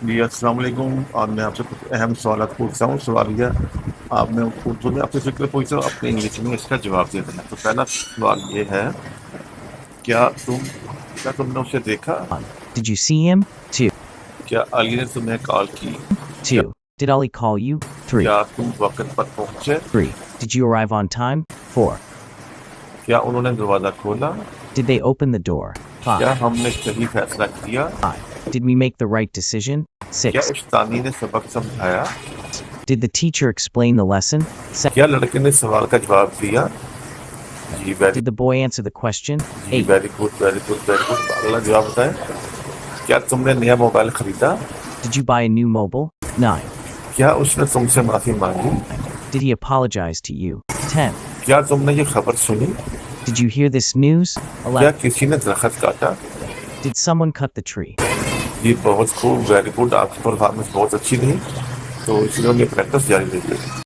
जी, अस्सलाम वालेकुम। और मैं आपसे कुछ अहम सवालात पूछता हूँ। सवाल ये आपने उर्दू में अपने फ़िक्र पूछा, अपने इंग्लिश में इसका जवाब दे देना। तो पहला सवाल ये है, क्या तुम क्या तुमने उसे देखा? 1. Did you see him? 2. क्या अली ने तुम्हें कॉल की? क्या 2. Did Ali call you? 3. क्या तुम वक़्त पर पहुँचे? 3. Did you arrive on time? 4. क्या उन्होंने दरवाज़ा खोला? Did they open the door? क्या 5. हमने सही फैसला किया? 5. Did we make the right decision? क्या 6. उस्तादी ने सबक समझाया? Did the teacher explain the lesson? 7. क्या लड़के ने सवाल का जवाब दिया? जी, very Did the boy answer the question? जी, 8. Very good, very good, very good. अगला जवाब बताएँ। क्या तुमने नया मोबाइल खरीदा? Did you buy a new mobile? 9. क्या उसने तुमसे माफ़ी माँगी? 9. Did he apologize to you? 10. क्या तुमने ये खबर सुनी? Did you hear this news? क्या 11. किसी ने दरख्त काटा? Did someone cut the tree? ये बहुत खूब, वेरी गुड। आपकी परफॉर्मेंस बहुत अच्छी रही, तो इसलिए प्रैक्टिस जारी रखिए।